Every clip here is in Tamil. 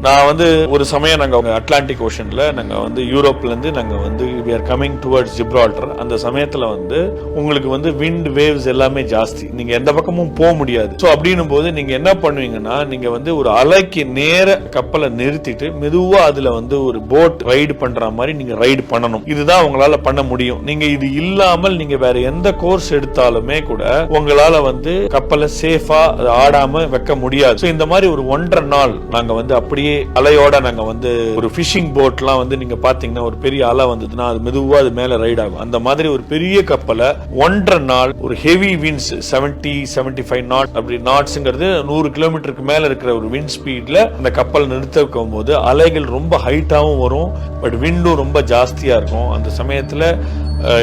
நான் வந்து ஒரு சமயம் நாங்க அட்லாண்டிக் ஓஷன்ல நாங்க வந்து யூரோப்ல இருந்து நாங்க வந்து we are coming towards Gibraltar. அந்த சமயத்துல வந்து உங்களுக்கு வந்து விண்ட் வேவ்ஸ் எல்லாமே ஜாஸ்தி, நீங்க எந்த பக்கமும் போக முடியாது. சோ அப்படின்னும் போது நீங்க என்ன பண்ணுவீங்கன்னா, நீங்க வந்து ஒரு அலைக்கு நேர கப்பலை நிறுத்திட்டு மெதுவா அதுல வந்து ஒரு போட் ரைடு பண்ற மாதிரி நீங்க ரைடு பண்ணணும். இதுதான் உங்களால பண்ண முடியும். நீங்க இது இல்லாமல் நீங்க வேற எந்த கோர்ஸ் எடுத்தாலுமே கூட உங்களால வந்து கப்பலை சேஃபா ஆடாம வைக்க முடியாது. சோ இந்த மாதிரி ஒரு 1.5 நாள் நாங்க வந்து அப்படியே அலையோட நாங்க வந்து ஒரு ஃபிஷிங் போட்லாம் வந்து நீங்க பாத்தீங்கன்னா ஒரு பெரிய அலை வந்ததுன்னா அது மெதுவா அது மேல ரைட் ஆகும். அந்த மாதிரி ஒரு பெரிய கப்பலை 1.5 நாள் ஒரு ஹெவி விண்ட்ஸ் 70-75 நாட் அப்படி நாட்ஸ்ங்கிறது 100 கிலோமீட்டருக்கு மேல இருக்கிற ஒரு விண்ட் ஸ்பீட்ல அந்த கப்பல் நிறுத்த வைக்கும் போது அலைகள் ரொம்ப ஹைட்டாவும் வரும், பட் விண்டும் ரொம்ப ஜாஸ்தியா இருக்கும். அந்த சமயத்துல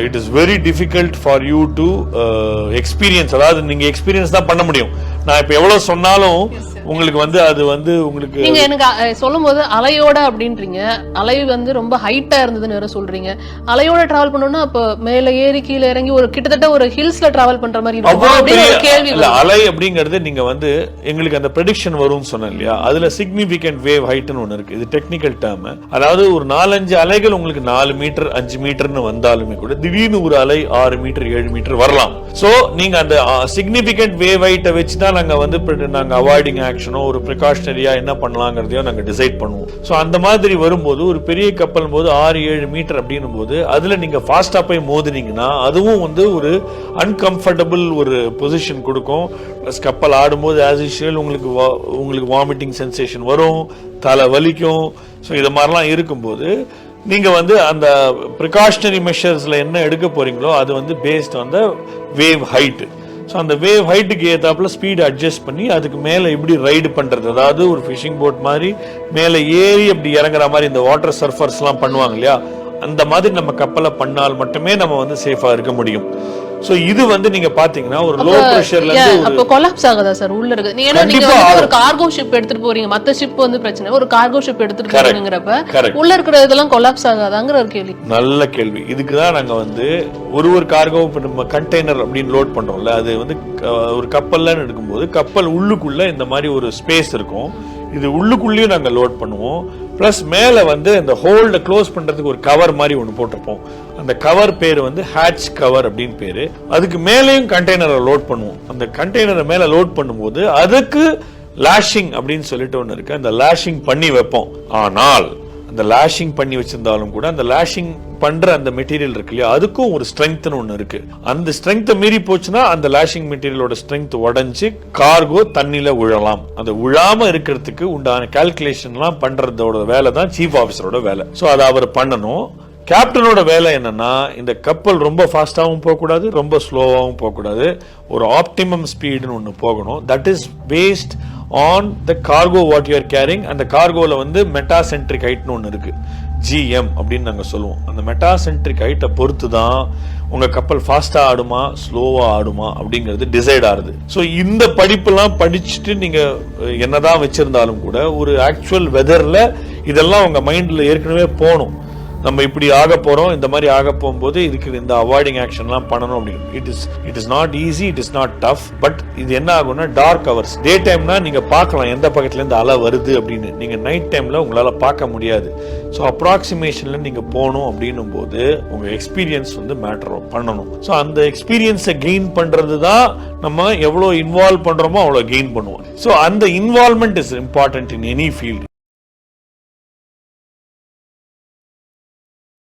it is very difficult for you to experience. அதாவது நீங்க எக்ஸ்பீரியன்ஸ் தான் பண்ண முடியும். நான் இப்ப எவ்வளவு சொன்னாலும் உங்களுக்கு வந்து அது வந்து உங்களுக்கு நீங்க எனக்கு சொல்லும் போது அலையோட அப்படின்றீங்க, அலை வந்து ரொம்ப ஹைட்டா இருந்ததுன்னு வேற சொல்றீங்க. அலையோட டிராவல் பண்ணணும்னா அப்ப மேல ஏறி கீழே இறங்கி ஒரு கிட்டத்தட்ட ஒரு ஹில்ஸ்ல டிராவல் பண்ற மாதிரி இருக்கும் கேள்வி. அலை அப்படிங்கிறது நீங்க வந்து எங்களுக்கு அந்த ப்ரெடிக்ஷன் வரும்னு சொன்னேன் இல்லையா, அதுல சிக்னிபிகன்ட் வேவ் ஹைட்னு ஒண்ணு இருக்கு. இது டெக்னிக்கல் டேர்ம். அதாவது ஒரு 4-5 அலைகள் உங்களுக்கு 4 மீட்டர் 5 மீட்டர்னு வந்தாலுமே கூட திடீர்னு ஒரு அலை 6 மீட்டர் 7 மீட்டர் வரலாம். சோ நீங்க அந்த சிக்னிபிகன்ட் வேவ் ஹைட்டை வச்சுதான் நாங்க வந்து நாங்க அவாய்டிங் ஆக்ஷனோ ஒரு பிரிகாஷனரியா என்ன பண்ணலாங்கிறதையோ நாங்க டிசைட் பண்ணுவோம். சோ அந்த மாதிரி வரும்போது ஒரு பெரிய கப்பல் போது 6-7 மீட்டர் அப்படின்னும் போது அதுல நீங்க ஃபாஸ்டா போய் மோதினீங்கன்னா அதுவும் வந்து ஒரு அன்கம்ஃபர்டபுள் ஒரு பொசிஷன் கொடுக்கும். பிளஸ் கப்பல் ஆடும்போது ஆஸ் யூஷுவல் உங்களுக்கு வாமிட்டிங் சென்சேஷன் வரும், தலை வலிக்கும். ஸோ இது மாதிரிலாம் இருக்கும்போது நீங்க வந்து அந்த பிரிகாஷனரி மெஷர்ஸ்ல என்ன எடுக்க போறீங்களோ அது வந்து based on the wave height. So அந்த வேவ் ஹைட்டுக்கு ஏத்தாப்புல ஸ்பீட் அட்ஜஸ்ட் பண்ணி அதுக்கு மேலே இப்படி ரைடு பண்றது, அதாவது ஒரு ஃபிஷிங் போட் மாதிரி மேலே ஏறி அப்படி இறங்குற மாதிரி இந்த வாட்டர் சர்ஃபர்ஸ்லாம் பண்ணுவாங்க இல்லையா, அந்த மாதிரி நம்ம கப்பலை பண்ணால் மட்டுமே நம்ம வந்து சேஃபா இருக்க முடியும். சோ இது வந்து நீங்க பாத்தீங்கன்னா ஒரு லோ பிரஷர்ல இருந்து அப்ப கொலாப்ஸ் ஆகாதா சார் உள்ள இருக்கு? நீங்க ஒரு கார்கோ ஷிப் எடுத்துட்டு போறீங்க, மத்த ஷிப் வந்து பிரச்சனை, ஒரு கார்கோ ஷிப் எடுத்துட்டு போறீங்கறப்ப உள்ள இருக்கிற இதெல்லாம் கொலாப்ஸ் ஆகாதாங்கற ஒரு கேள்வி. நல்ல கேள்வி. இதுக்கு தான் நாங்க வந்து ஒரு கார்கோ நம்ம கண்டெய்னர் அப்படின்னு லோட் பண்றோம்ல, அது வந்து ஒரு கப்பல்ல எடுக்கும்போது கப்பல் உள்ளுக்குள்ள இந்த மாதிரி ஒரு ஸ்பேஸ் இருக்கும், இது உள்ளுக்குள்ளேயும் நாங்க லோட் பண்ணுவோம். பிளஸ் மேல வந்து இந்த ஹோல்ட க்ளோஸ் பண்றதுக்கு ஒரு கவர் மாதிரி ஒன்று போட்டிருப்போம். அந்த கவர் பேர் வந்து ஹேட்ச் கவர் அப்படின்னு பேரு. அதுக்கு மேலேயும் கண்டெய்னரை லோட் பண்ணுவோம். அந்த கண்டெய்னரை மேல லோட் பண்ணும்போது அதுக்கு லாஷிங் அப்படின்னு சொல்லிட்டு ஒன்று இருக்கு, அந்த லாஷிங் பண்ணி வைப்போம். ஆனால் அந்த லாஷிங் பண்ணி வச்சிருந்தாலும் கூட அந்த லாஷிங் பண்ற அந்த மெட்டீரியல் இருக்கு இல்லையா, அதுக்கும் ஒரு ஸ்ட்ரெங்த்னு ஒண்ணு இருக்கு. அந்த ஸ்ட்ரெங்த்தை மீறி போச்சுன்னா அந்த லாஷிங் மெட்டீரியலோட ஸ்ட்ரெங்த் உடைஞ்சு கார்கோ தண்ணியில விழலாம். அது விழாம இருக்கிறதுக்கு உண்டான கால்குலேஷன்லாம் பண்றதோட வேலை தான் சீஃப் ஆபீசரோட வேலை. சோ அதை அவர் பண்ணணும். கேப்டனோட வேலை என்னன்னா, இந்த கப்பல் ரொம்ப ஃபாஸ்டாகவும் போகக்கூடாது, ரொம்ப ஸ்லோவாகவும் போகக்கூடாது, ஒரு ஆப்டிமம் ஸ்பீடுன்னு ஒன்று போகணும். That is based on the cargo what you are carrying. அந்த கார்கோல வந்து மெட்டாசென்ட்ரிக் ஹைட்னு ஒன்று இருக்கு, GM அப்படின்னு நாங்கள் சொல்லுவோம். அந்த மெட்டாசென்ட்ரிக் ஹைட்டை பொறுத்து தான் உங்க கப்பல் ஃபாஸ்டா ஆடுமா ஸ்லோவா ஆடுமா அப்படிங்கிறது டிசைட் ஆகுது. ஸோ இந்த படிப்பெல்லாம் படிச்சுட்டு நீங்க என்னதான் வச்சிருந்தாலும் கூட ஒரு ஆக்சுவல் வெதர்ல இதெல்லாம் உங்க மைண்ட்ல ஏற்கனவே போகணும். நம்ம இப்படி ஆக போறோம், இந்த மாதிரி ஆக போகும்போது இதுக்கு இந்த அவாய்டிங் ஆக்ஷன்லாம் பண்ணணும் அப்படின்னு. It is not easy, it is not tough. But இது என்ன ஆகும்னா டார்க் ஹவர்ஸ். டே டைம்னா நீங்க பார்க்கலாம் எந்த பக்கத்துல இருந்து அலை வருது அப்படின்னு, நீங்க நைட் டைம்ல உங்களால பார்க்க முடியாது. ஸோ அப்ராக்சிமேஷன்ல நீங்க போகணும் அப்படின்னும் போது உங்க எக்ஸ்பீரியன்ஸ் வந்து மேட்டர் பண்ணணும். ஸோ அந்த எக்ஸ்பீரியன்ஸை கெயின் பண்றது தான் நம்ம எவ்வளோ இன்வால்வ் பண்றோமோ அவ்வளோ கெயின் பண்ணுவோம். ஸோ அந்த involvement is important in any field.